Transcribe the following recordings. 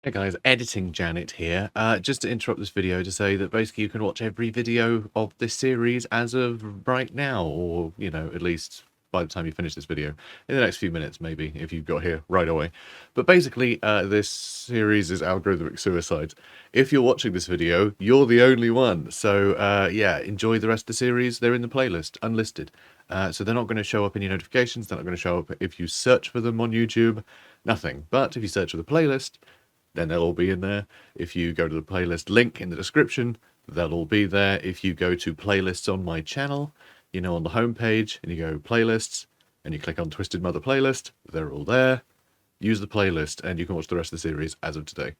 Hey guys, Editing Janet here. Just to interrupt this video to say that basically you can watch every video of this series as of right now, or, you know, at least by the time you finish this video, in the next few minutes maybe, if you've got here right away. But basically, this series is Algorithmic Suicide. If you're watching this video, you're the only one. So, yeah, enjoy the rest of the series. They're in the playlist, unlisted. So they're not going to show up in your notifications, they're not going to show up if you search for them on YouTube, nothing. But if you search for the playlist, then they'll all be in there. If you go to the playlist link in the description, they'll all be there. If you go to playlists on my channel, you know, on the homepage, and you go playlists, and you click on Twisted Mother playlist, they're all there. Use the playlist, and you can watch the rest of the series as of today.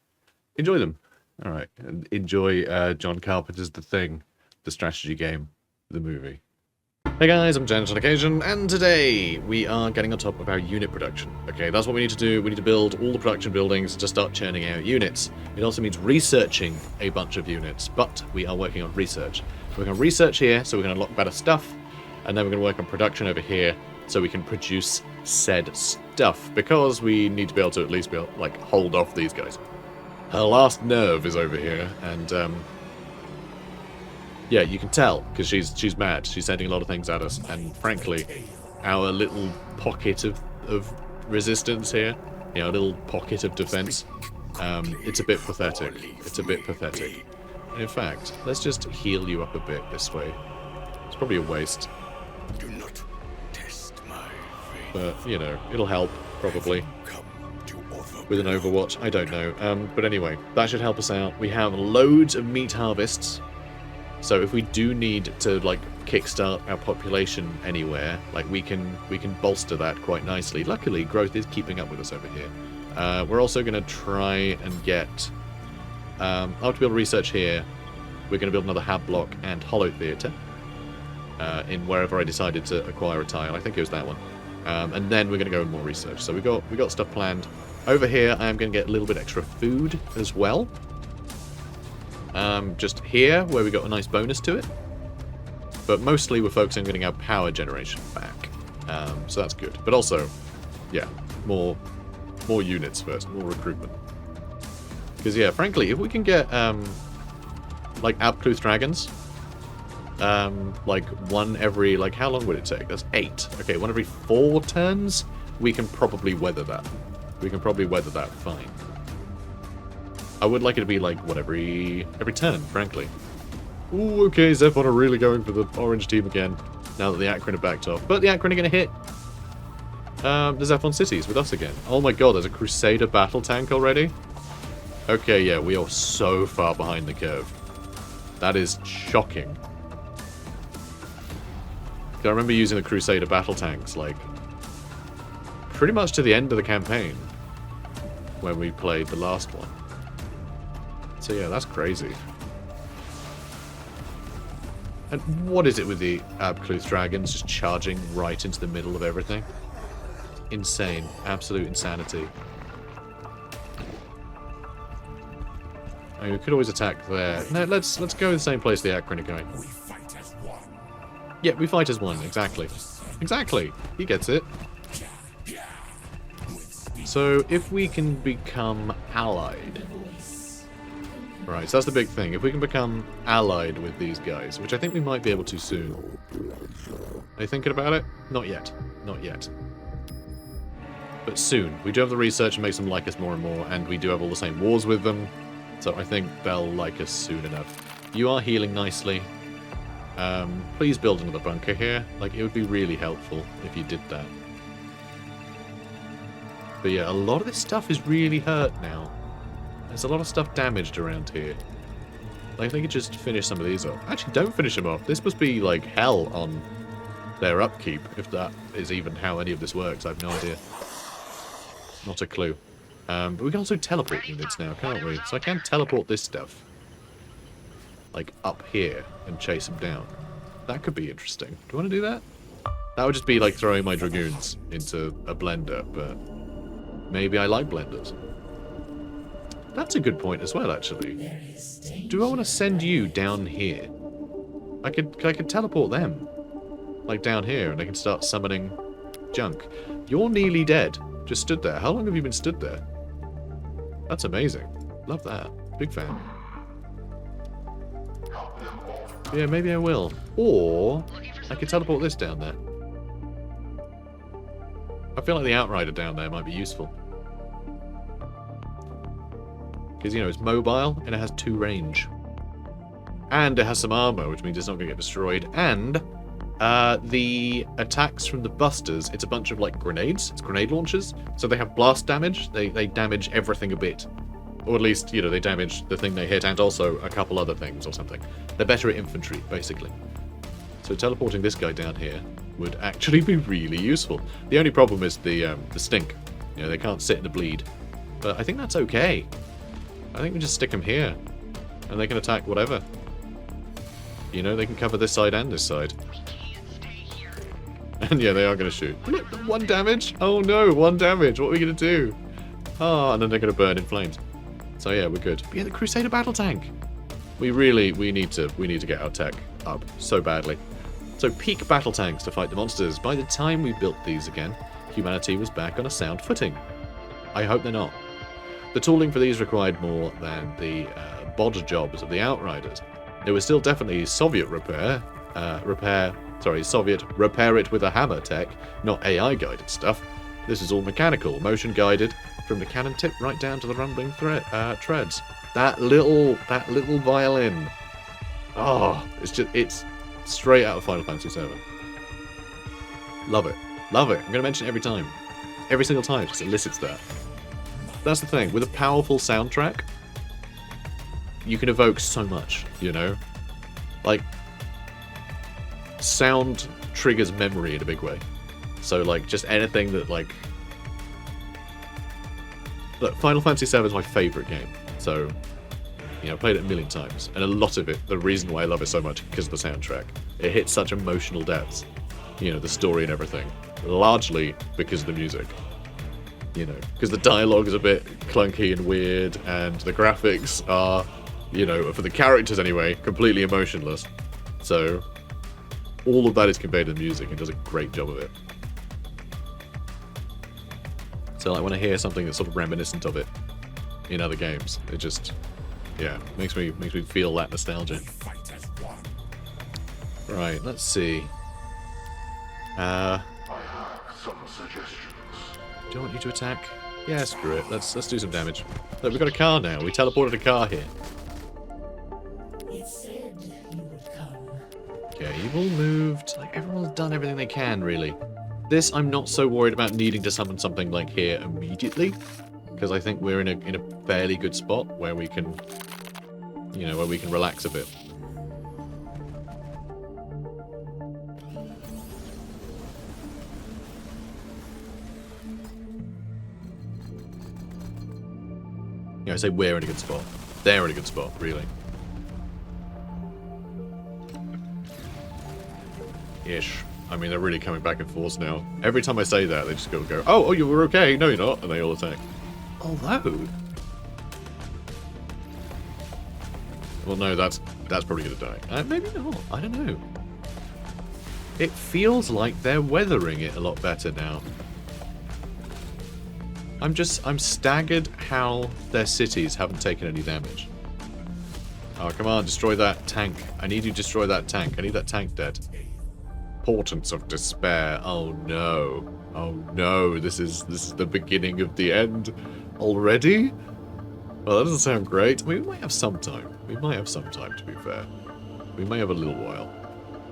Enjoy them. All right, and enjoy John Carpenter's The Thing, the strategy game, the movie. Hey guys, I'm Janet on occasion, and today we are getting on top of our unit production. Okay, that's what we need to do. We need to build all the production buildings to start churning out units. It also means researching a bunch of units, but we are working on research. We're going to research here, so we're going to unlock better stuff, and then we're going to work on production over here, so we can produce said stuff, because we need to be able to at least be able, like, hold off these guys. Her last nerve is over here, and, yeah, you can tell, because she's mad. She's sending a lot of things at us, and frankly, our little pocket of resistance here, you know, a little pocket of defense, it's a bit pathetic. It's a bit pathetic. And in fact, let's just heal you up a bit this way. It's probably a waste. Do not test my faith. But, you know, it'll help, probably. Come to offer With an Overwatch, I don't know. But anyway, that should help us out. We have loads of meat harvests. So if we do need to, like, kickstart our population anywhere, like, we can bolster that quite nicely. Luckily, growth is keeping up with us over here. We're also going to try and get... after build research here, we're going to build another hab block and hollow theatre. In wherever I decided to acquire a tile. I think it was that one. And then we're going to go more research. So we got stuff planned. Over here, I am going to get a little bit extra food as well. Just here, where we got a nice bonus to it. But mostly we're focusing on getting our power generation back. So that's good. But also, yeah, more units first, more recruitment. Because, yeah, frankly, if we can get, like, Abkluth dragons, like, one every, like, how long would it take? That's 8. Okay, one every 4 turns, we can probably weather that. We can probably weather that fine. I would like it to be, like, what, every turn, frankly. Ooh, okay, ZEPHON are really going for the orange team again, now that the Anchorite are backed off. But the Anchorite are going to hit the ZEPHON cities with us again. Oh my god, there's a Crusader battle tank already? Okay, yeah, we are so far behind the curve. That is shocking. I remember using the Crusader battle tanks, like, pretty much to the end of the campaign, when we played the last one. So yeah, that's crazy. And what is it with the Abkluth dragons just charging right into the middle of everything? Insane. Absolute insanity. I mean, we could always attack there. No, let's go to the same place the Akron are going. we fight as one. Yeah, we fight as one, exactly. Exactly. He gets it. So, if we can become allied... Right, so that's the big thing. If we can become allied with these guys, which I think we might be able to soon. Are you thinking about it? Not yet. Not yet. But soon. We do have the research and makes them like us more and more, and we do have all the same wars with them, so I think they'll like us soon enough. You are healing nicely. Please build another bunker here. Like, it would be really helpful if you did that. But yeah, a lot of this stuff is really hurt now. There's a lot of stuff damaged around here. Like, they could just finish some of these off. Actually, don't finish them off. This must be, like, hell on their upkeep, if that is even how any of this works. I have no idea. Not a clue. But we can also teleport units now, can't we? So I can teleport this stuff. Like, up here and chase them down. That could be interesting. Do you want to do that? That would just be like throwing my dragoons into a blender, but maybe I like blenders. That's a good point as well, actually. Do I want to send you down here? I could teleport them. Like down here, and they can start summoning junk. You're nearly dead. Just stood there. How long have you been stood there? That's amazing. Love that. Big fan. Yeah, maybe I will. Or I could teleport this down there. I feel like the Outrider down there might be useful. Because, you know, it's mobile and it has 2 range. And it has some armor, which means it's not going to get destroyed. And the attacks from the busters, it's a bunch of, like, grenades. It's grenade launchers. So they have blast damage. They damage everything a bit. Or at least, you know, they damage the thing they hit and also a couple other things or something. They're better at infantry, basically. So teleporting this guy down here would actually be really useful. The only problem is the stink. You know, they can't sit in the bleed. But I think that's okay. I think we just stick them here. And they can attack whatever. You know, they can cover this side and this side. And yeah, they are going to shoot. Look, 1 damage? Oh no, 1 damage. What are we going to do? Oh, and then they're going to burn in flames. So yeah, we're good. But yeah, the Crusader battle tank. We need to get our tech up so badly. So peak battle tanks to fight the monsters. By the time we built these again, humanity was back on a sound footing. I hope they're not. The tooling for these required more than the bod jobs of the Outriders. There was still definitely Soviet Soviet repair it with a hammer tech, not AI guided stuff. This is all mechanical, motion guided, from the cannon tip right down to the rumbling treads. That little violin. Oh, it's straight out of Final Fantasy VII. Love it. Love it. I'm going to mention it every time. Every single time, it just elicits that. That's the thing. With a powerful soundtrack, you can evoke so much, you know? Like, sound triggers memory in a big way. So, like, just anything that, like... Look, Final Fantasy VII is my favourite game. So, you know, I played it a million times. And a lot of it, the reason why I love it so much is because of the soundtrack. It hits such emotional depths. You know, the story and everything. Largely because of the music. You know, because the dialogue is a bit clunky and weird, and the graphics are, you know, for the characters anyway, completely emotionless. So, all of that is conveyed in the music and does a great job of it. So, like, when I hear something that's sort of reminiscent of it in other games, it just, yeah, makes me feel that nostalgia. Right, let's see. Do I want you to attack? Yeah, screw it. Let's do some damage. Look, we've got a car now. We teleported a car here. It said you would come. Okay, you've all moved. Like, everyone's done everything they can, really. This, I'm not so worried about needing to summon something like here immediately, because I think we're in a fairly good spot where we can, you know, where we can relax a bit. Yeah, I say we're in a good spot. They're in a good spot, really. Ish. I mean, they're really coming back and forth now. Every time I say that, they just go, oh, you were okay. No, you're not. And they all attack. Although... Well, no, that's probably going to die. Maybe not. I don't know. It feels like they're weathering it a lot better now. I'm staggered how their cities haven't taken any damage. Oh, come on, destroy that tank. I need you to destroy that tank. I need that tank dead. Portents of despair. Oh no. Oh no, this is the beginning of the end already? Well, that doesn't sound great. I mean, we might have some time. We might have some time, to be fair. We may have a little while.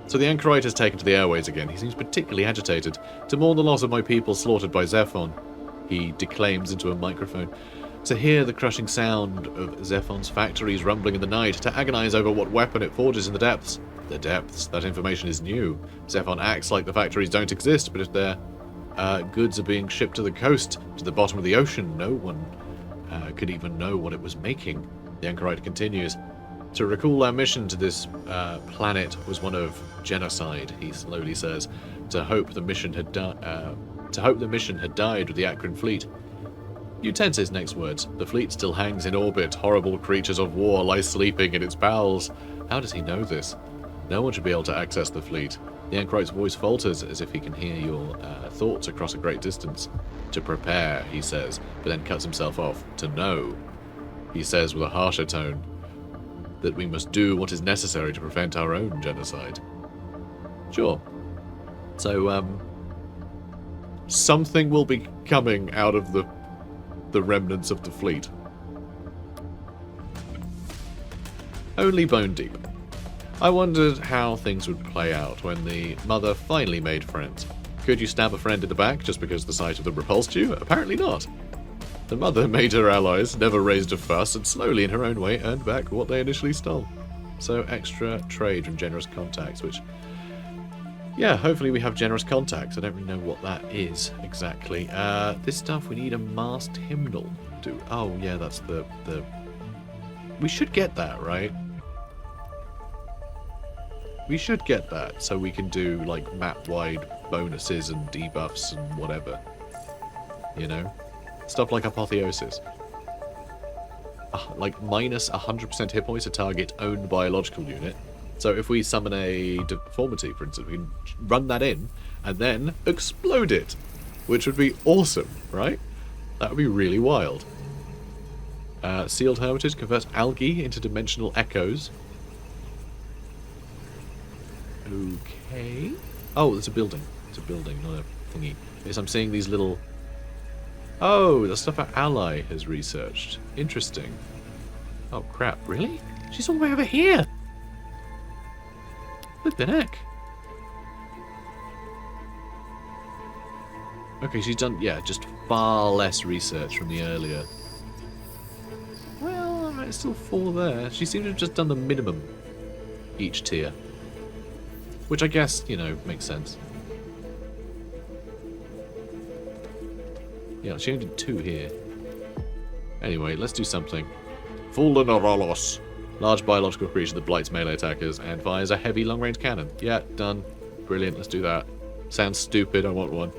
So the Anchorite has taken to the airways again. He seems particularly agitated. To mourn the loss of my people slaughtered by ZEPHON, he declaims into a microphone. To hear the crushing sound of ZEPHON's factories rumbling in the night, to agonize over what weapon it forges in the depths. The depths, that information is new. ZEPHON acts like the factories don't exist, but if their goods are being shipped to the coast, to the bottom of the ocean, no one could even know what it was making. The Anchorite continues. To recall our mission to this planet was one of genocide, he slowly says. To hope the mission had died with the Akron fleet. You tense his next words. The fleet still hangs in orbit. Horrible creatures of war lie sleeping in its bowels. How does he know this? No one should be able to access the fleet. The Anchorite's voice falters as if he can hear your thoughts across a great distance. To prepare, he says, but then cuts himself off. To know. he says with a harsher tone that we must do what is necessary to prevent our own genocide. Sure. So, something will be coming out of the remnants of the fleet. Only bone deep. I wondered how things would play out when the mother finally made friends. Could you stab a friend in the back just because the sight of them repulsed you? Apparently not. The mother made her allies, never raised a fuss, and slowly in her own way earned back what they initially stole. So extra trade from generous contacts, which... yeah, hopefully we have generous contacts. I don't really know what that is exactly. This stuff, we need a masked hymnal. Oh, yeah, that's the... We should get that, right? We should get that, so we can do, like, map-wide bonuses and debuffs and whatever. You know? Stuff like Apotheosis. Like, minus 100% hit points to target own biological unit. So if we summon a deformity, for instance, we can run that in, and then explode it! Which would be awesome, right? That would be really wild. Sealed Hermitage converts algae into dimensional echoes. Okay. Oh, it's a building. It's a building, not a thingy. Yes, I'm seeing these little... oh, the stuff our ally has researched. Interesting. Oh, crap. Really? She's all the way over here! What the heck? Okay, she's done, yeah, just far less research from the earlier. Well, it's still 4 there. She seems to have just done the minimum each tier. Which I guess, you know, makes sense. Yeah, she only did 2 here. Anyway, let's do something. Fullenarolos. Large biological creature that blights melee attackers and fires a heavy long-range cannon. Yeah, done. Brilliant, let's do that. Sounds stupid, I want one.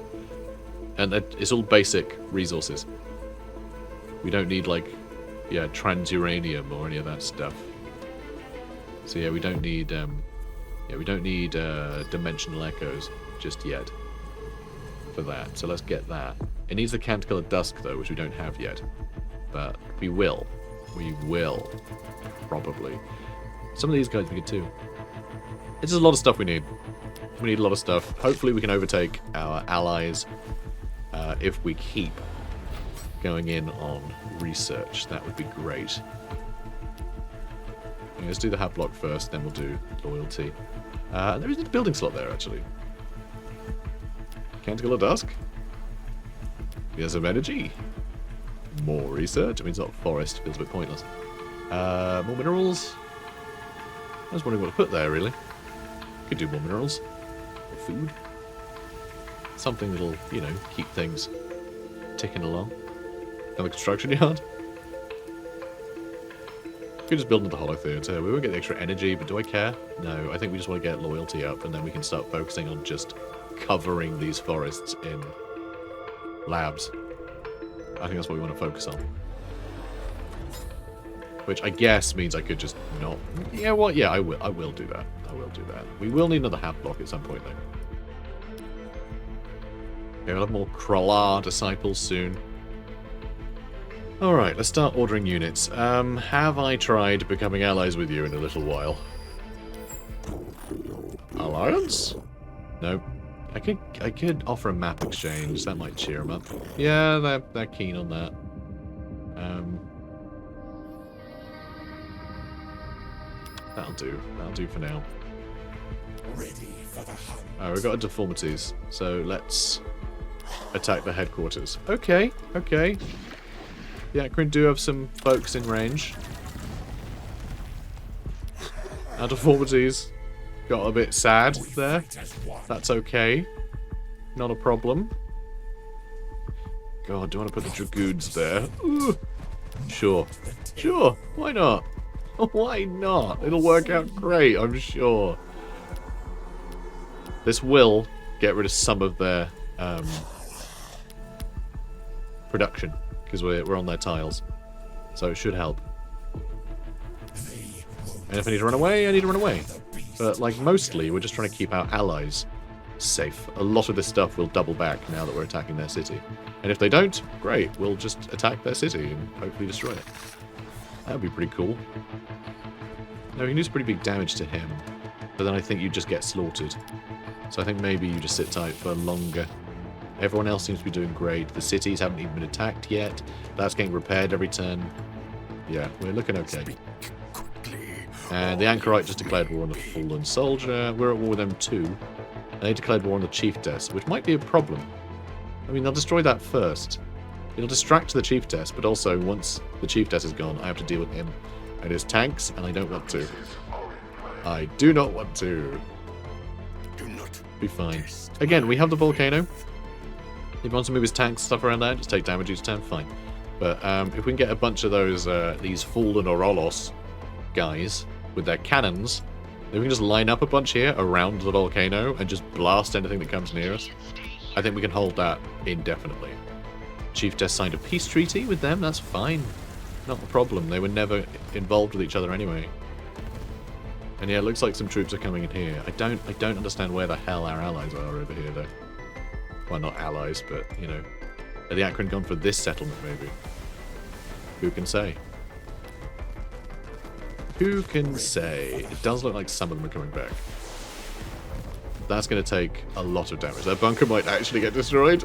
And it's all basic resources. We don't need, like, yeah, transuranium or any of that stuff. So yeah, we don't need, dimensional echoes just yet for that. So let's get that. It needs the Canticle of Dusk, though, which we don't have yet. But we will. We will. Probably. Some of these guys we could too. It's just a lot of stuff we need. We need a lot of stuff. Hopefully we can overtake our allies if we keep going in on research. That would be great. Okay, let's do the Hat block first, then we'll do loyalty. There isn't a building slot there, actually. Canticle of Dusk. Here's some energy. More research. I mean, it's not forest. Feels a bit pointless. More minerals. I was wondering what to put there, really. Could do more minerals. Or food. Something that'll, you know, keep things ticking along. Another construction yard. Could just build another hollow theatre. We won't get the extra energy, but do I care? No, I think we just want to get loyalty up, and then we can start focusing on just covering these forests in labs. I think that's what we want to focus on. Which I guess means I could just not... yeah, well, yeah, I will do that. I will do that. We will need another Hat block at some point, though. Okay, we'll have more Krallar disciples soon. Alright, let's start ordering units. Have I tried becoming allies with you in a little while? Alliance? No. I could offer a map exchange. That might cheer them up. Yeah, they're keen on that. That'll do. That'll do for now. Ready for the hunt. Oh, we've got deformities. So let's attack the headquarters. Okay, okay. Yeah, Akron do have some folks in range. Our deformities got a bit sad there. That's okay. Not a problem. God, do I want to put the Dragoons there? Ooh. Sure. Sure. Why not? Why not? It'll work out great, I'm sure. This will get rid of some of their production, because we're on their tiles. So it should help. And if I need to run away, I need to run away. But, like, mostly, we're just trying to keep our allies safe. A lot of this stuff will double back now that we're attacking their city. And if they don't, great, we'll just attack their city and hopefully destroy it. That'd be pretty cool. No, you can do some pretty big damage to him. But then I think you just get slaughtered. So I think maybe you just sit tight for longer. Everyone else seems to be doing great. The cities haven't even been attacked yet. That's getting repaired every turn. Yeah, we're looking okay. And the Anchorite just declared war on the fallen soldier. We're at war with them too. And they declared war on the chiefess, which might be a problem. I mean, they'll destroy that first. It'll distract the chiefess, but also once the chiefess is gone, I have to deal with him and his tanks, and I don't want to. I do not want to. Do not Be fine. test Again, we have the volcano. If he wants to move his tanks stuff around there, just take damage each turn, fine. But if we can get a bunch of those, these fallen Orolos guys with their cannons, then we can just line up a bunch here around the volcano and just blast anything that comes near us. I think we can hold that indefinitely. Chiefess signed a peace treaty with them, that's fine. Not a problem, they were never involved with each other anyway. And yeah, it looks like some troops are coming in here. I don't understand where the hell our allies are over here, though. Well, not allies, but, you know. Are the Anchorite gone for this settlement, maybe? Who can say? Who can say? It does look like some of them are coming back. That's going to take a lot of damage. That bunker might actually get destroyed,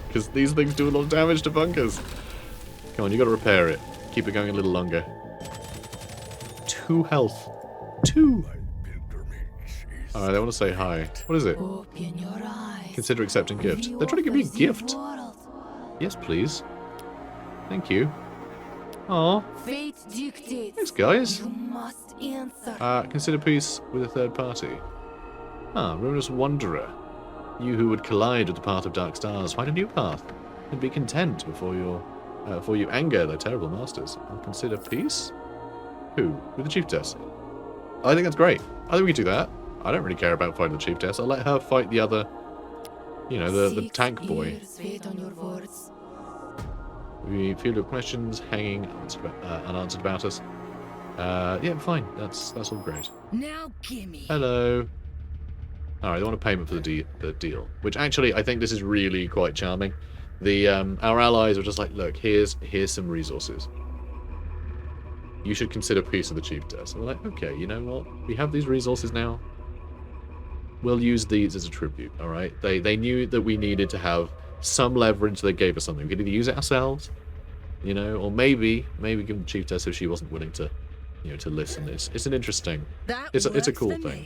because these things do a lot of damage to bunkers. Come on, you got to repair it. Keep it going a little longer. 2 health. 2! Alright, they want to say hi. What is it? Open your eyes. Consider accepting gift. They're trying to give me a gift. Yes, please. Thank you. Aw. Fate dictates. Thanks, guys. You must answer. Consider peace with a third party. Ah, ruinous wanderer. You who would collide with the path of dark stars, find a new path, and be content before you anger their terrible masters. I'll consider peace? Who? With the chiefess? I think that's great. I think we can do that. I don't really care about fighting the chiefess. I'll let her fight the other, you know, the tank boy. Wait on your words. We feel your questions hanging unanswered about us. Yeah, fine. That's all great. Now gimme. Hello. Alright, they want a payment for the deal. Which actually, I think this is really quite charming. Our allies are just like, look, here's some resources. You should consider peace of the chiefess. And we're like, okay, you know what? We have these resources now. We'll use these as a tribute, alright? They knew that we needed to have some leverage, so they gave us something. We could either use it ourselves, you know, or maybe give the chiefess if she wasn't willing to, you know, to listen. It's an interesting... It's a cool thing.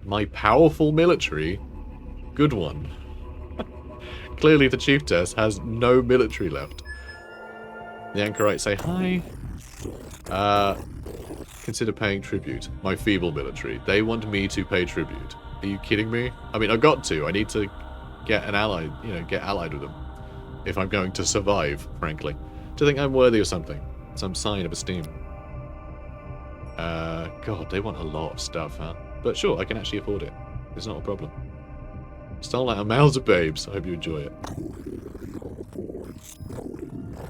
My powerful military? Good one. Clearly the chiefess has no military left. The Anchorites say hi. Consider paying tribute. My feeble military. They want me to pay tribute. Are you kidding me? I mean, I've got to. I need to get an ally, you know, get allied with them. If I'm going to survive, frankly. Do you think I'm worthy of something? Some sign of esteem. God, they want a lot of stuff, huh? But sure, I can actually afford it. It's not a problem. Starlight and mouths of babes. I hope you enjoy it.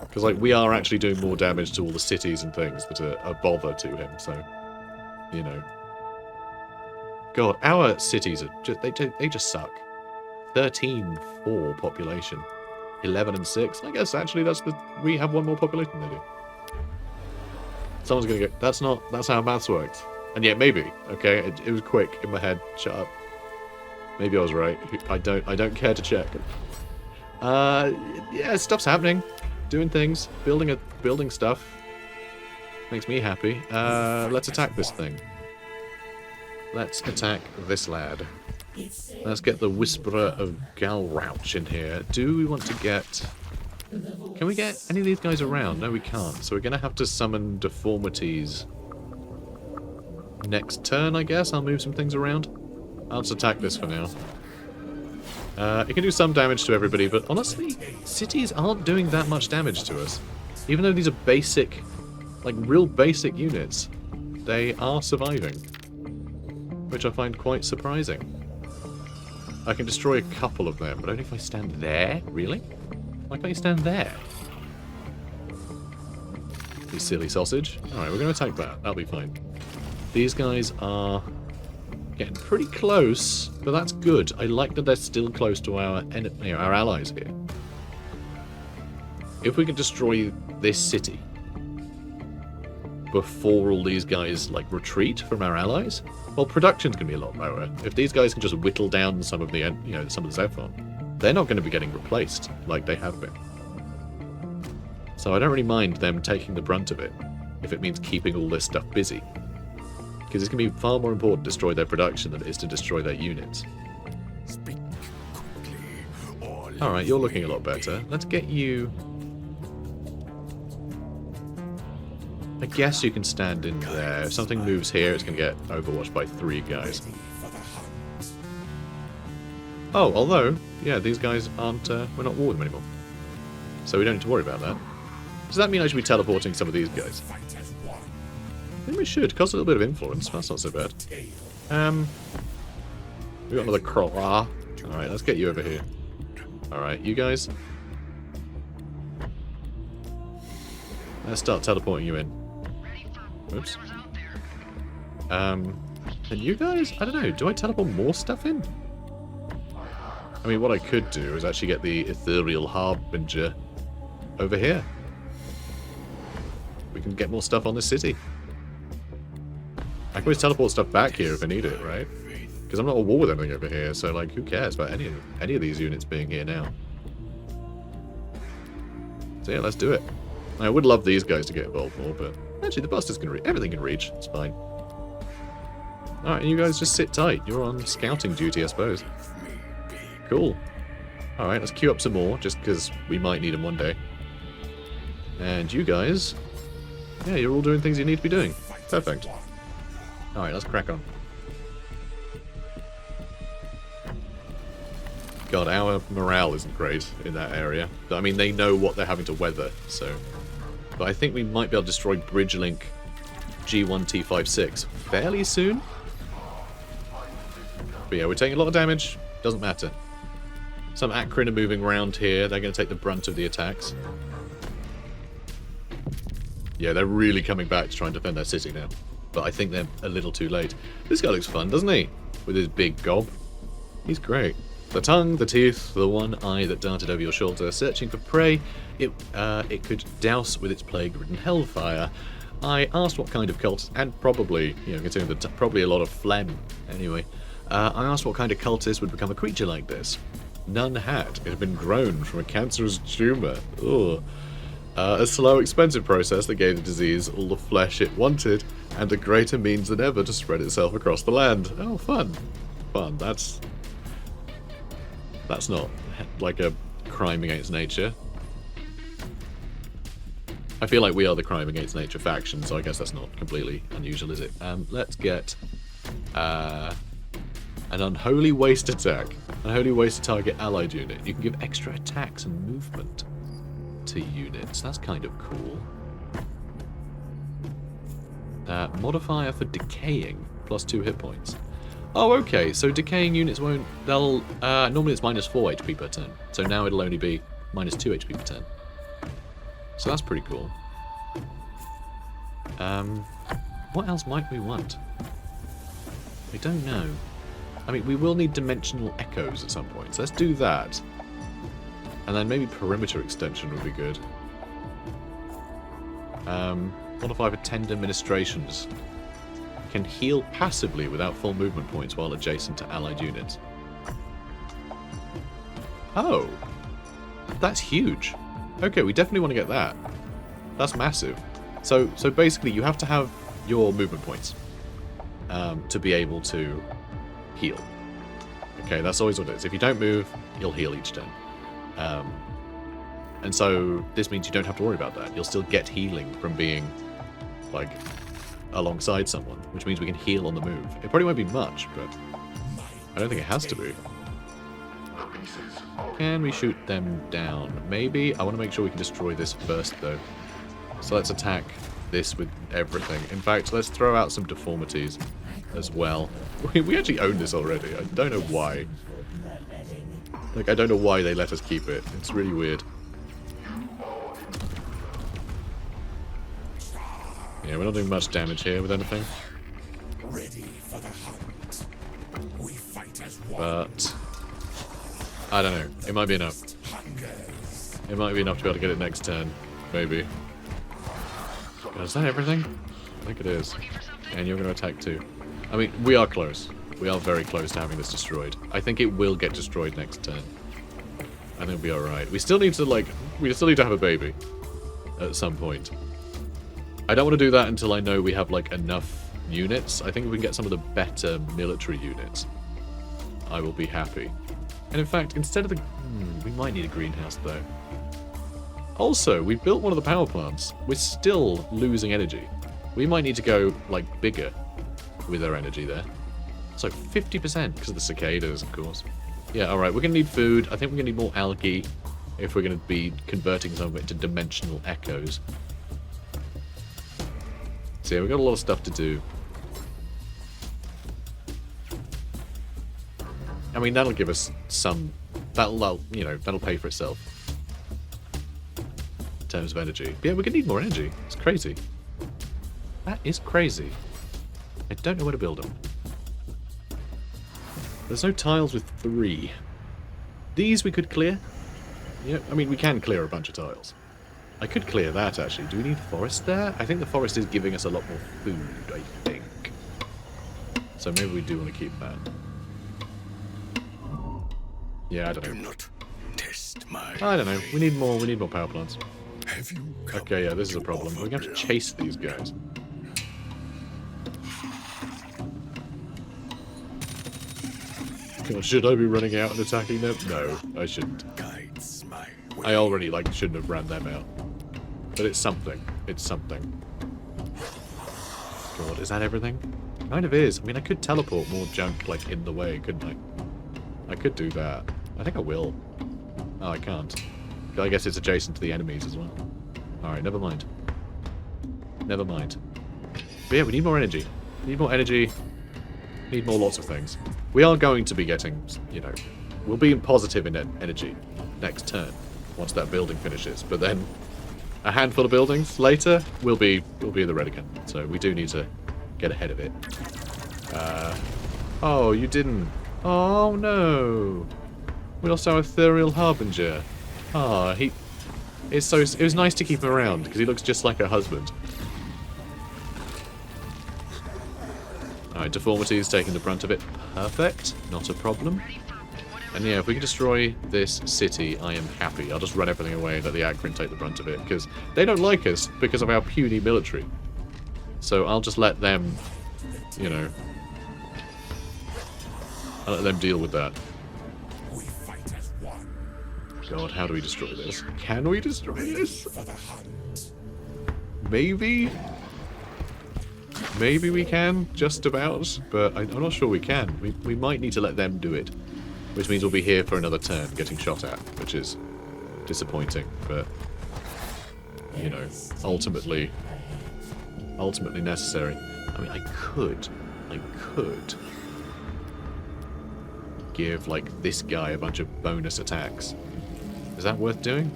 Because, like, we are actually doing more damage to all the cities and things that are a bother to him, so, you know. God, our cities are just, they just suck. 13-4 population. 11 and 6. I guess, actually, we have one more population than they do. Someone's gonna go, that's how maths works. And yet, maybe, okay, it was quick in my head. Shut up. Maybe I was right. I don't care to check. Yeah, stuff's happening. Doing things. Building stuff. Makes me happy. Let's attack this thing. Let's attack this lad. Let's get the Whisperer of Galrouch in here. Do we want to get... Can we get any of these guys around? No, we can't. So we're going to have to summon deformities. Next turn, I guess. I'll move some things around. I'll just attack this for now. It can do some damage to everybody, but honestly, cities aren't doing that much damage to us. Even though these are basic, like real basic units, they are surviving. Which I find quite surprising. I can destroy a couple of them, but only if I stand there? Really? Why can't you stand there? You silly sausage. Alright, we're going to attack that. That'll be fine. These guys are getting pretty close, but that's good. I like that they're still close to our allies here. If we can destroy this city, before all these guys like retreat from our allies, well, production's going to be a lot lower. If these guys can just whittle down some of the, some of the ZEPHON, they're not going to be getting replaced like they have been. So I don't really mind them taking the brunt of it, if it means keeping all this stuff busy. Because it's going to be far more important to destroy their production than it is to destroy their units. Speak quickly, or Alright, you're looking a lot better. Let's get you... I guess you can stand in there. If something moves here, it's going to get overwatched by 3 guys. Oh, although, yeah, these guys aren't... we're not at war with them anymore. So we don't need to worry about that. Does that mean I should be teleporting some of these guys? I think we should. Cost a little bit of influence. That's not so bad. We got another crawler. Alright, let's get you over here. Alright, you guys. Let's start teleporting you in. Oops. And you guys? I don't know. Do I teleport more stuff in? I mean, what I could do is actually get the Ethereal Harbinger over here. We can get more stuff on this city. I can always teleport stuff back here if I need it, right? Because I'm not at war with anything over here, so like, who cares about any of these units being here now? So yeah, let's do it. I would love these guys to get involved more, but actually the Buster's can reach. Everything can reach. It's fine. Alright, you guys just sit tight. You're on scouting duty, I suppose. Cool. Alright, let's queue up some more, just because we might need them one day. And you guys... yeah, you're all doing things you need to be doing. Perfect. Alright, let's crack on. God, our morale isn't great in that area. I mean, they know what they're having to weather, so... but I think we might be able to destroy Bridgelink G1T56 fairly soon. But yeah, we're taking a lot of damage. Doesn't matter. Some Akron are moving around here. They're going to take the brunt of the attacks. Yeah, they're really coming back to try and defend their city now. But I think they're a little too late. This guy looks fun, doesn't he? With his big gob. He's great. The tongue, the teeth, the one eye that darted over your shoulder, searching for prey, it could douse with its plague-ridden hellfire. I asked what kind of cultist, and probably, considering that probably a lot of phlegm, anyway. I asked what kind of cultist would become a creature like this. None had. It had been grown from a cancerous tumour. Ugh. A slow, expensive process that gave the disease all the flesh it wanted, and a greater means than ever to spread itself across the land. Oh, fun. Fun. That's not like a crime against nature. I feel like we are the crime against nature faction, so I guess that's not completely unusual, is it? Let's get an unholy waste attack. Unholy waste to target allied unit. You can give extra attacks and movement to units. That's kind of cool. Modifier for decaying, +2 hit points. Oh, okay, so decaying units won't... they'll... normally it's -4 HP per turn, so now it'll only be -2 HP per turn. So that's pretty cool. What else might we want? I don't know. I mean, we will need dimensional echoes at some point, so let's do that. And then maybe perimeter extension would be good. Modify for tender ministrations. Can heal passively without full movement points while adjacent to allied units. Oh! That's huge. Okay, we definitely want to get that. That's massive. So basically you have to have your movement points to be able to heal. Okay, that's always what it is. If you don't move, you'll heal each turn. And so this means you don't have to worry about that. You'll still get healing from being, like, alongside someone, which means we can heal on the move. It probably won't be much, but I don't think it has to be. Can we shoot them down? Maybe. I want to make sure we can destroy this first, though. So let's attack this with everything. In fact, let's throw out some deformities as well. We actually own this already. I don't know why. Like, I don't know why they let us keep it. It's really weird. Yeah, we're not doing much damage here with anything. Ready for the hunt. We fight as one. But I don't know. It might be enough. It might be enough to be able to get it next turn. Maybe. Is that everything? I think it is. And you're going to attack too. I mean, we are close. We are very close to having this destroyed. I think it will get destroyed next turn. I think we'll be alright. We still need to, like, we still need to have a baby. At some point. I don't want to do that until I know we have, like, enough units. I think if we can get some of the better military units, I will be happy. And in fact, instead of the... we might need a greenhouse, though. Also, we built one of the power plants. We're still losing energy. We might need to go, like, bigger with our energy there. So 50% because of the cicadas, of course. Yeah, alright, we're going to need food. I think we're going to need more algae if we're going to be converting some of it to dimensional echoes. So yeah, we've got a lot of stuff to do. I mean, that'll give us some... That'll you know, that'll pay for itself. In terms of energy. But yeah, we're going to need more energy. It's crazy. That is crazy. I don't know where to build them. There's no tiles with 3. These we could clear. Yeah, I mean, we can clear a bunch of tiles. I could clear that, actually. Do we need forest there? I think the forest is giving us a lot more food, I think. So maybe we do want to keep that. Yeah, I don't know. Do not test my I don't know. We need more power plants. Have you come Okay, yeah, this is a to problem. We're offer going to have to me chase these guys. God, should I be running out and attacking them? No, I shouldn't. guides my way? I already, like, shouldn't have ran them out. But it's something. It's something. God, is that everything? Kind of is. I mean, I could teleport more junk, like, in the way, couldn't I? I could do that. I think I will. Oh, I can't. I guess it's adjacent to the enemies as well. Alright, never mind. Never mind. But yeah, we need more energy. We need more energy. Need more lots of things. We are going to be getting, you know, we'll be positive in energy next turn once that building finishes. But then a handful of buildings later, we'll be in the red again. So we do need to get ahead of it. Oh, you didn't. Oh no. We lost our ethereal harbinger. Ah, it was nice to keep him around because he looks just like her husband. Alright, deformity is taking the brunt of it. Perfect. Not a problem. And yeah, if we can destroy this city, I am happy. I'll just run everything away and let the Anchorite take the brunt of it, because they don't like us because of our puny military. So I'll just let them, you know... I'll let them deal with that. We fight as one God, how do we destroy this? Can we destroy this? for the hunt. Maybe? Maybe we can, just about, but I'm not sure we can. We might need to let them do it, which means we'll be here for another turn getting shot at, which is disappointing, but, you know, ultimately necessary. I mean, I could give, like, this guy a bunch of bonus attacks. Is that worth doing?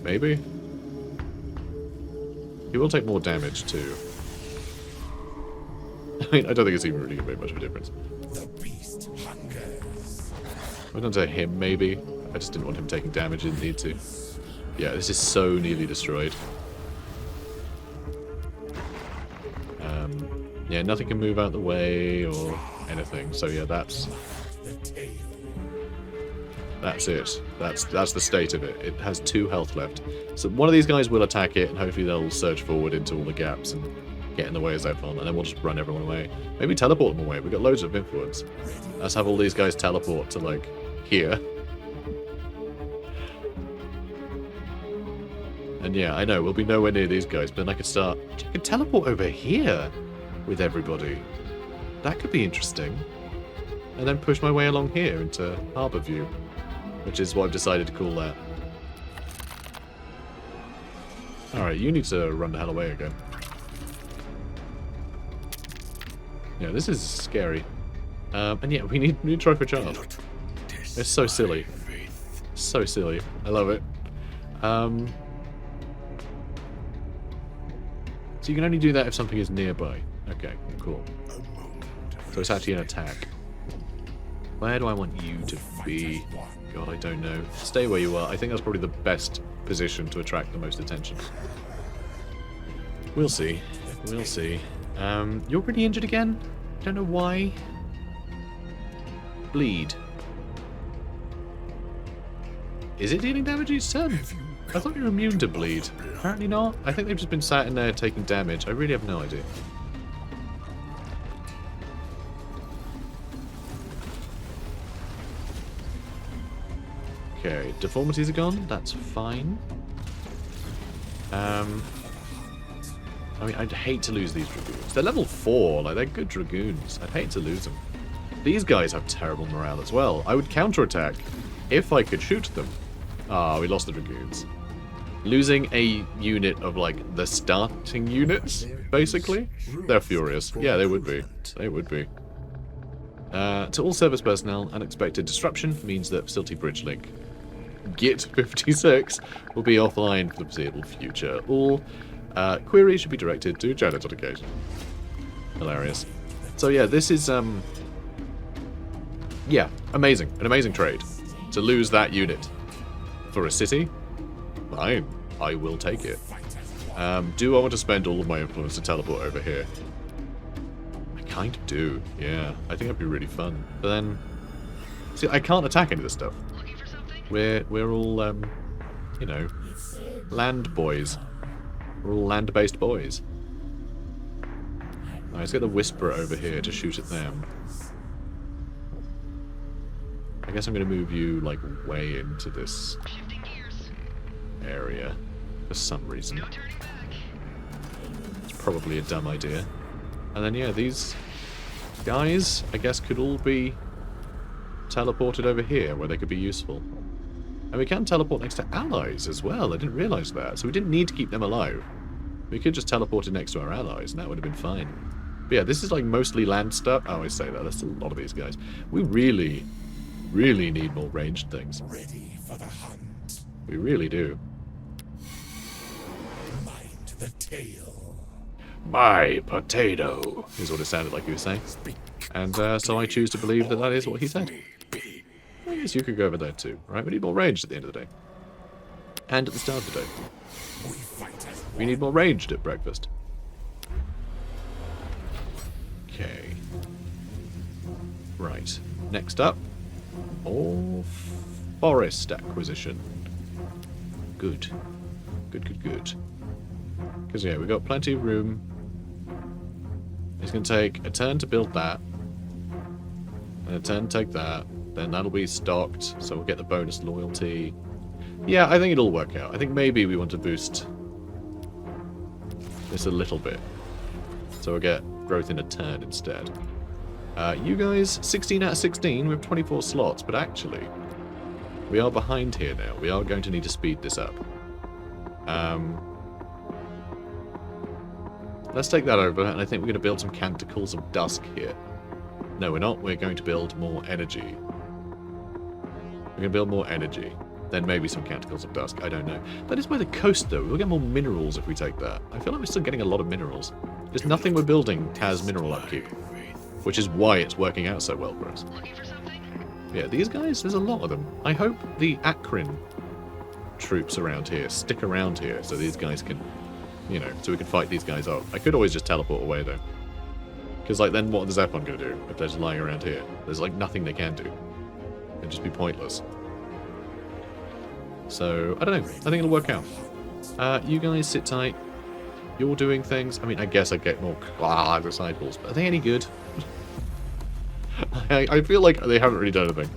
Maybe? He will take more damage, too. I mean, I don't think it's even really going to make much of a difference. The beast hungers. Went on to him, maybe. I just didn't want him taking damage, didn't need to. Yeah, this is so nearly destroyed. Yeah, nothing can move out the way or anything. So yeah, that's it. That's the state of it. It has 2 health left. So one of these guys will attack it, and hopefully they'll surge forward into all the gaps and get in the way of ZEPHON, and then we'll just run everyone away. Maybe teleport them away. We've got loads of influence. Let's have all these guys teleport to, like, here. And yeah, I know, we'll be nowhere near these guys, but then I could teleport over here with everybody. That could be interesting. And then push my way along here into Harbour View, which is what I've decided to call that. Alright, you need to run the hell away again. Yeah, this is scary. And yeah, we need to try for a child. It's so silly. So silly. I love it. So you can only do that if something is nearby. Okay, cool. So it's actually an attack. Where do I want you to be? God, I don't know. Stay where you are. I think that's probably the best position to attract the most attention. We'll see. We'll see. You're pretty injured again? Don't know why. Bleed. Is it dealing damage each turn? I thought you were immune to bleed. Apparently not. I think they've just been sat in there taking damage. I really have no idea. Okay, deformities are gone. That's fine. I mean, I'd hate to lose these dragoons. They're level 4. Like, they're good dragoons. I'd hate to lose them. These guys have terrible morale as well. I would counterattack if I could shoot them. Ah, we lost the dragoons. Losing a unit of, like, the starting units, basically. They're furious. Yeah, they would be. They would be. To all service personnel, unexpected disruption means that Facility Bridge Link Git 56 will be offline for the foreseeable future. All queries should be directed to Janet on occasion. Hilarious. So yeah, this is yeah, amazing. An amazing trade. To lose that unit for a city, fine. I will take it. Do I want to spend all of my influence to teleport over here? I kind of do, yeah. I think that'd be really fun. But then, see, I can't attack any of this stuff. We're all, you know, land boys. We're all land-based boys. Right, let's get the Whisperer over here to shoot at them. I guess I'm going to move you, like, way into this area for some reason. It's probably a dumb idea. And then, yeah, these guys, I guess, could all be teleported over here where they could be useful. And we can teleport next to allies as well. I didn't realise that. So we didn't need to keep them alive. We could just teleport it next to our allies, and that would have been fine. But yeah, this is like mostly land stuff. I always say that. That's a lot of these guys. We really, really need more ranged things. Ready for the hunt. We really do. Mind the tail. My potato is what it sounded like he was saying. And so I choose to believe that that is what he said. I guess you could go over there too, right? We need more ranged at the end of the day. And at the start of the day. We fight as We need more ranged at breakfast. Okay. Right. Next up. More forest acquisition. Good. Good, good, good. Because, yeah, we've got plenty of room. It's going to take a turn to build that. And a turn to take that. Then that'll be stocked, so we'll get the bonus loyalty. Yeah, I think it'll work out. I think maybe we want to boost this a little bit. So we'll get growth in a turn instead. You guys, 16 out of 16, we have 24 slots, but actually, we are behind here now. We are going to need to speed this up. Let's take that over, and I think we're going to build some Canticles of Dusk here. No, we're not. We're going to build more energy. We're going to build more energy. Then maybe some Canticles of Dusk. I don't know. That is by the coast, though. We'll get more minerals if we take that. I feel like we're still getting a lot of minerals. Just nothing we're building has mineral upkeep. Which is why it's working out so well for us. Yeah, these guys, there's a lot of them. I hope the Akron troops around here stick around here so these guys can, you know, so we can fight these guys off. I could always just teleport away, though. Because, like, then what is ZEPHON going to do if they're just lying around here? There's, like, nothing they can do. It'd just be pointless. So, I don't know. I think it'll work out. You guys sit tight. You're doing things. I mean, I guess I'd get more disciples, but are they any good? I feel like they haven't really done anything.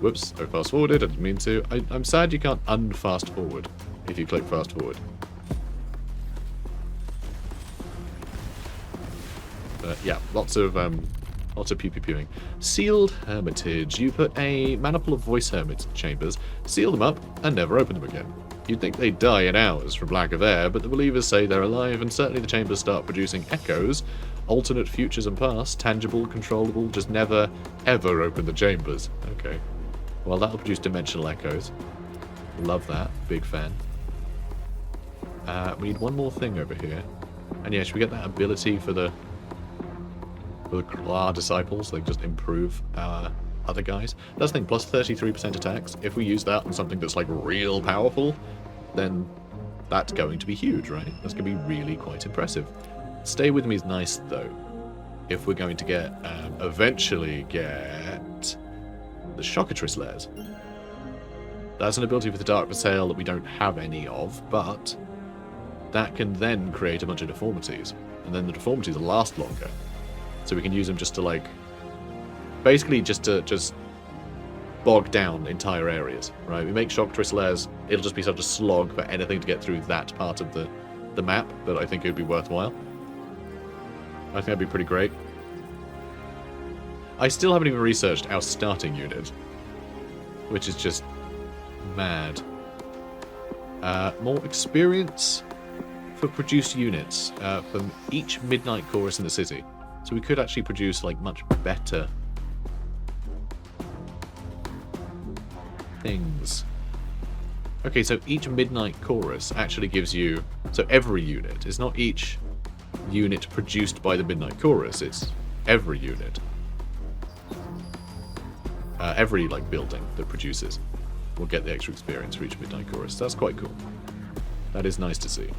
Whoops, I fast forwarded. I didn't mean to. I'm sad you can't unfast forward if you click fast forward. But yeah, lots of pew pew pewing. Sealed Hermitage. You put a maniple of voice hermit chambers, seal them up, and never open them again. You'd think they'd die in hours from lack of air, but the believers say they're alive, and certainly the chambers start producing echoes, alternate futures and past, tangible, controllable, just never, ever open the chambers. Okay. Well, that'll produce dimensional echoes. Love that. Big fan. We need one more thing over here. And yeah, should we get that ability for the Claw disciples? They just improve our other guys. That's the thing, plus 33% attacks. If we use that on something that's like real powerful, then That's going to be huge, right? That's going to be really quite impressive. Stay with me is nice, though. If we're going to get, eventually get the Shockatrice layers. That's an ability for the Dark Versailles that we don't have any of, but that can then create a bunch of deformities. And then the deformities will last longer. So we can use them just to, like, basically just to bog down entire areas, right? We make Shockatrice layers, it'll just be such a slog for anything to get through that part of the map that I think it would be worthwhile. I think that'd be pretty great. I still haven't even researched our starting unit, which is just mad. More experience for produced units from each midnight chorus in the city. So we could actually produce, like, much better things. Okay, so each midnight chorus actually gives you... So every unit. It's not each unit produced by the midnight chorus. It's every unit. Every, like, building that produces will get the extra experience for each midnight chorus. That's quite cool. That is nice to see.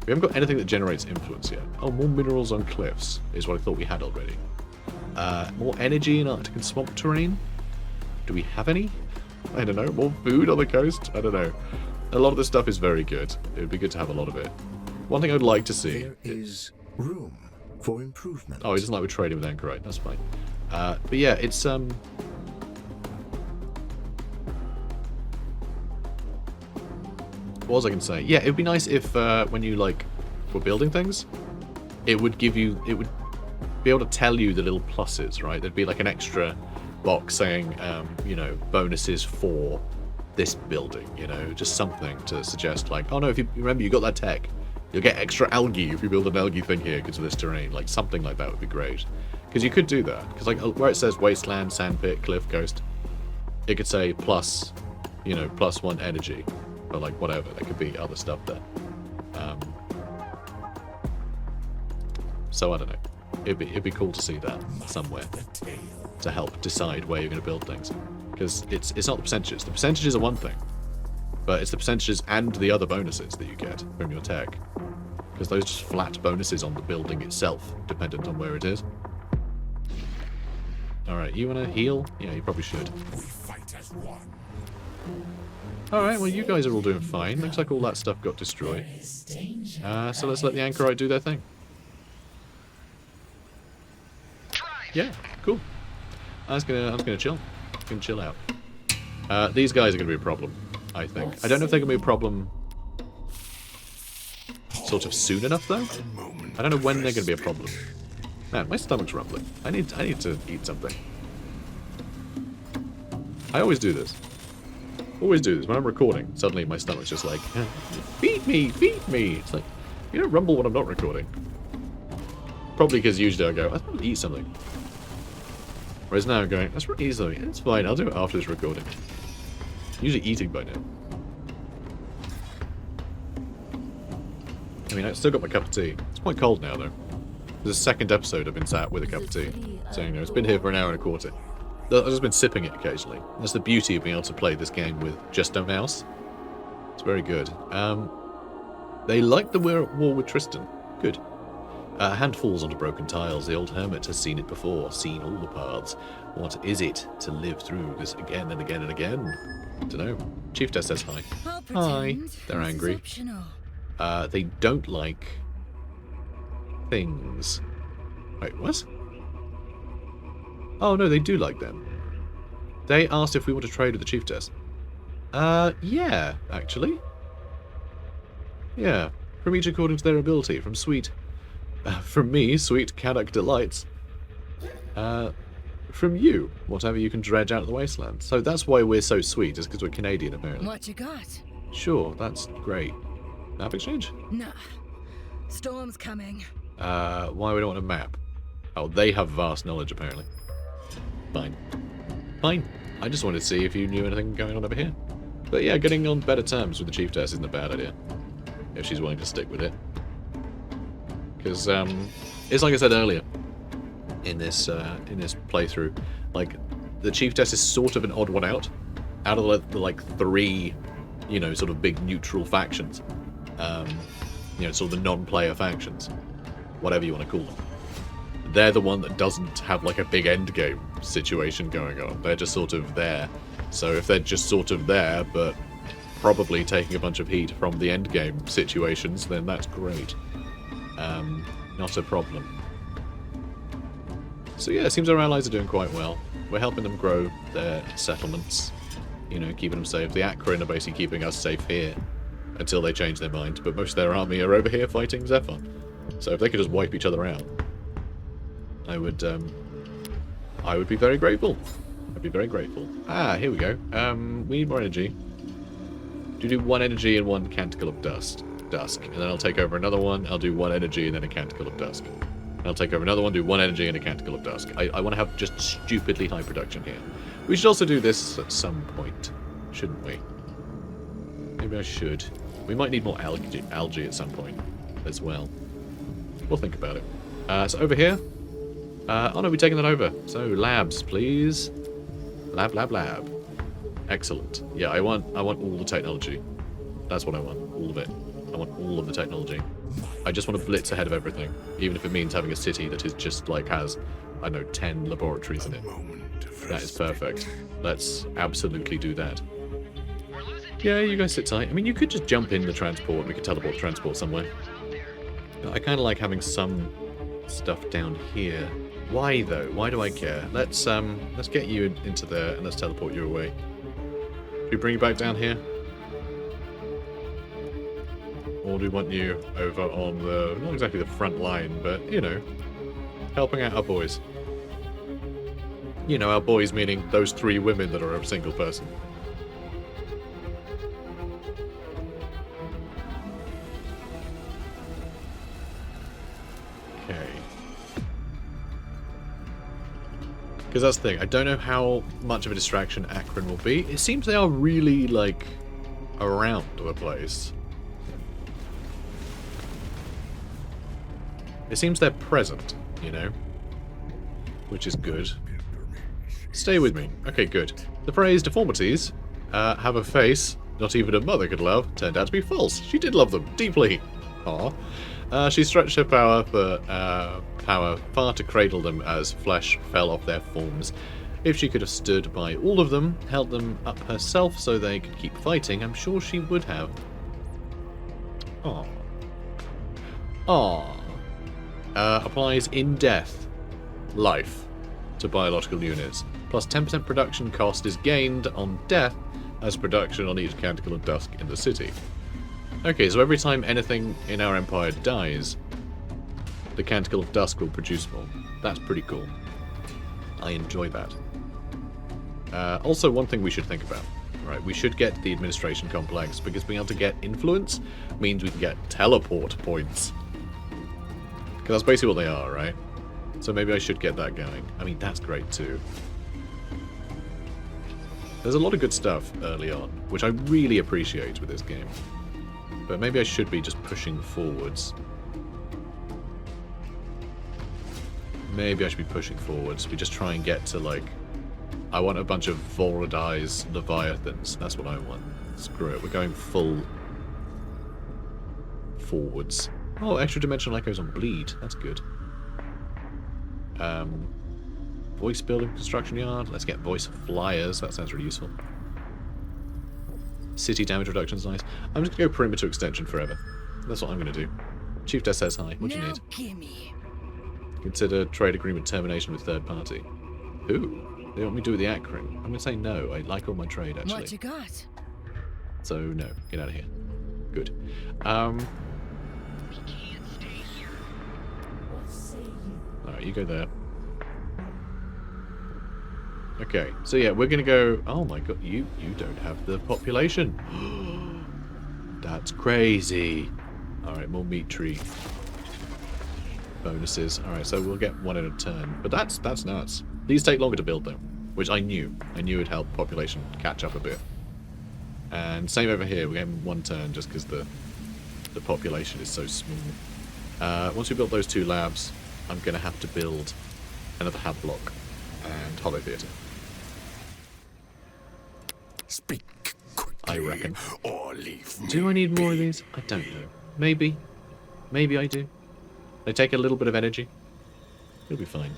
We haven't got anything that generates influence yet. Oh, more minerals on cliffs is what I thought we had already. More energy in Arctic and swamp terrain. Do we have any? I don't know. More food on the coast? I don't know. A lot of this stuff is very good. It would be good to have a lot of it. One thing I'd like to see... There is room for improvement. Oh, he doesn't like we're trading with Anchorite. That's fine. But yeah, it's... What was I going to say? Yeah, it would be nice if when you, like, were building things, it would give you... It would be able to tell you the little pluses, right? There'd be, like, an extra box saying, you know, bonuses for this building, you know, just something to suggest, like, oh no, if you remember you got that tech, you'll get extra algae if you build an algae thing here because of this terrain. Like, something like that would be great. Because you could do that. Because, like, where it says wasteland, sandpit, cliff, coast, it could say plus, you know, +1 energy. Or, like, whatever. There could be other stuff there. So, I don't know. It'd be cool to see that somewhere to help decide where you're going to build things. Because it's not the percentages. The percentages are one thing. But it's the percentages and the other bonuses that you get from your tech. Because those are just flat bonuses on the building itself, dependent on where it is. Alright, you want to heal? Yeah, you probably should. We fight as one. Alright, well you guys are all doing fine. Looks like all that stuff got destroyed. So let's let the Anchorite do their thing. Yeah, cool. I was gonna chill. Gonna chill out. These guys are gonna be a problem, I think. I don't know if they're gonna be a problem sort of soon enough though. I don't know when they're gonna be a problem. Man, my stomach's rumbling. I need to eat something. I always do this. Always do this. When I'm recording, suddenly my stomach's just like, feed me, feed me. It's like, you don't rumble when I'm not recording. Probably because usually I go, I want to eat something. Whereas now I'm going, let's eat something. It's fine, I'll do it after this recording. Usually eating by now. I mean, I've still got my cup of tea. It's quite cold now, though. There's a second episode I've been sat with a cup of tea. So, you know, it's been here for an hour and a quarter. I've just been sipping it occasionally. That's the beauty of being able to play this game with just a mouse. It's very good. They like the war with Tristan. Good. A hand falls onto broken tiles. The old hermit has seen it before, seen all the paths. What is it to live through this again and again and again? Dunno. Chiefess says hi. Hi. They're angry. They don't like things. Wait, what? Oh no, they do like them. They asked if we want to trade with the Chiefess. Yeah, actually. Yeah, from each according to their ability. From me, sweet Canuck delights. From you, whatever you can dredge out of the wasteland. So that's why we're so sweet, is because we're Canadian, apparently. What you got? Sure, that's great. Map exchange? Nah. Storm's coming. Why we don't want a map? Oh, they have vast knowledge, apparently. Fine. Fine. I just wanted to see if you knew anything going on over here. But yeah, getting on better terms with the Chiefess isn't a bad idea. If she's willing to stick with it. Because, it's like I said earlier in this playthrough, like, the Chiefess is sort of an odd one out of the like, three, you know, sort of big neutral factions. You know, sort of the non-player factions, whatever you want to call them. They're the one that doesn't have like a big endgame situation going on. They're just sort of there. So if they're just sort of there, but probably taking a bunch of heat from the endgame situations, then that's great. Not a problem. So yeah, it seems our allies are doing quite well. We're helping them grow their settlements, you know, keeping them safe. The Anchorite are basically keeping us safe here until they change their mind, but most of their army are over here fighting ZEPHON. So if they could just wipe each other out, I would be very grateful. I'd be very grateful. Ah, here we go. We need more energy. Do 1 energy and 1 canticle of dusk, and then I'll take over another one. I'll do 1 energy and then a canticle of dusk. I'll take over another one, do 1 energy and a canticle of dusk. I want to have just stupidly high production here. We should also do this at some point, shouldn't we? Maybe I should. We might need more algae at some point as well. We'll think about it. So over here. Oh no, we're taking that over. So labs, please. Lab. Excellent. Yeah, I want all the technology. That's what I want. All of it. I want all of the technology. I just want to blitz ahead of everything, even if it means having a city that is just like has, I don't know, 10 laboratories in it. That is perfect. Let's absolutely do that. Yeah, you guys sit tight. I mean, you could just jump in the transport and we could teleport the transport somewhere. But I kind of like having some stuff down here. Why though? Why do I care? Let's get you into there and let's teleport you away. Should we bring you back down here? Or do we want you over on the, not exactly the front line, but, you know, helping out our boys. You know, our boys meaning those 3 women that are a single person. Okay. Because that's the thing, I don't know how much of a distraction Akron will be. It seems they are really, like, around the place. It seems they're present, you know, which is good. Stay with me. Okay, good. The phrase deformities have a face not even a mother could love turned out to be false. She did love them deeply. Aww. She stretched her power far to cradle them as flesh fell off their forms. If she could have stood by all of them, held them up herself so they could keep fighting, I'm sure she would have. Aww. Aww. Applies in death, life, to biological units. Plus 10% production cost is gained on death as production on each canticle of dusk in the city. Okay, so every time anything in our empire dies, the canticle of dusk will produce more. That's pretty cool. I enjoy that. Also, one thing we should think about. Right, we should get the administration complex because being able to get influence means we can get teleport points. Because that's basically what they are, right? So maybe I should get that going. I mean, that's great too. There's a lot of good stuff early on, which I really appreciate with this game. But maybe I should be just pushing forwards. Maybe I should be pushing forwards. We just try and get to, like... I want a bunch of Voladized Leviathans. That's what I want. Screw it. We're going full... forwards. Oh, extra dimensional echoes on bleed. That's good. Voice building construction yard. Let's get voice flyers. That sounds really useful. City damage reduction is nice. I'm just going to go perimeter extension forever. That's what I'm going to do. Chief Death says hi. What do you need? Gimme. Consider trade agreement termination with third party. Who? They want me to do with the Akron. I'm going to say no. I like all my trade, actually. What you got? So, no. Get out of here. Good. Alright, you go there. Okay, so yeah, we're gonna go... Oh my god, you don't have the population. That's crazy. Alright, more meat tree bonuses. Alright, so we'll get one in a turn. But that's nuts. These take longer to build though, which I knew. I knew it'd help population catch up a bit. And same over here, we're getting one turn just because the population is so small. Once we built those 2 labs, I'm going to have to build another hab block and hollow theatre. Speak quickly. I reckon. Or leave me Do I need more of be. these? I don't know. Maybe. Maybe I do. They take a little bit of energy. It'll be fine.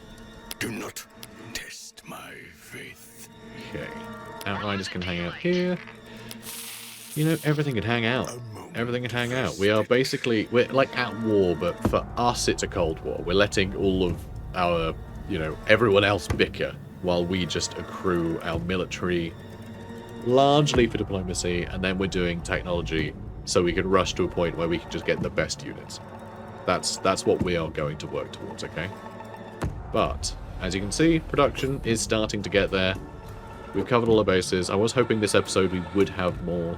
Do not test my faith. Okay. Outriders can hang out here. You know, everything can hang out. Everything can hang out. We are basically, we're like at war, but for us it's a cold war. We're letting all of our, you know, everyone else bicker while we just accrue our military largely for diplomacy, and then we're doing technology so we can rush to a point where we can just get the best units. That's what we are going to work towards, okay? But, as you can see, production is starting to get there. We've covered all our bases. I was hoping this episode we would have more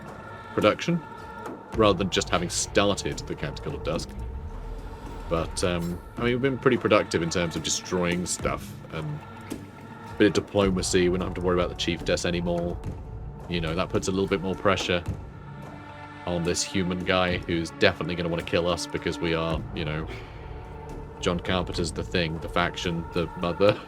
production, rather than just having started the Canticle of Dusk. But, I mean, we've been pretty productive in terms of destroying stuff, and a bit of diplomacy. We don't have to worry about the Chiefess anymore. You know, that puts a little bit more pressure on this human guy who's definitely going to want to kill us because we are, you know, John Carpenter's The Thing, the faction, the mother.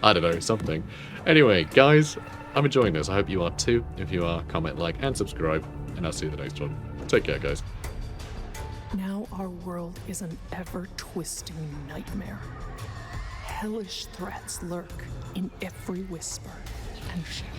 I don't know, something. Anyway, guys, I'm enjoying this. I hope you are too. If you are, comment, like, and subscribe. And I'll see you in the next one. Take care, guys. Now our world is an ever-twisting nightmare. Hellish threats lurk in every whisper and shadow.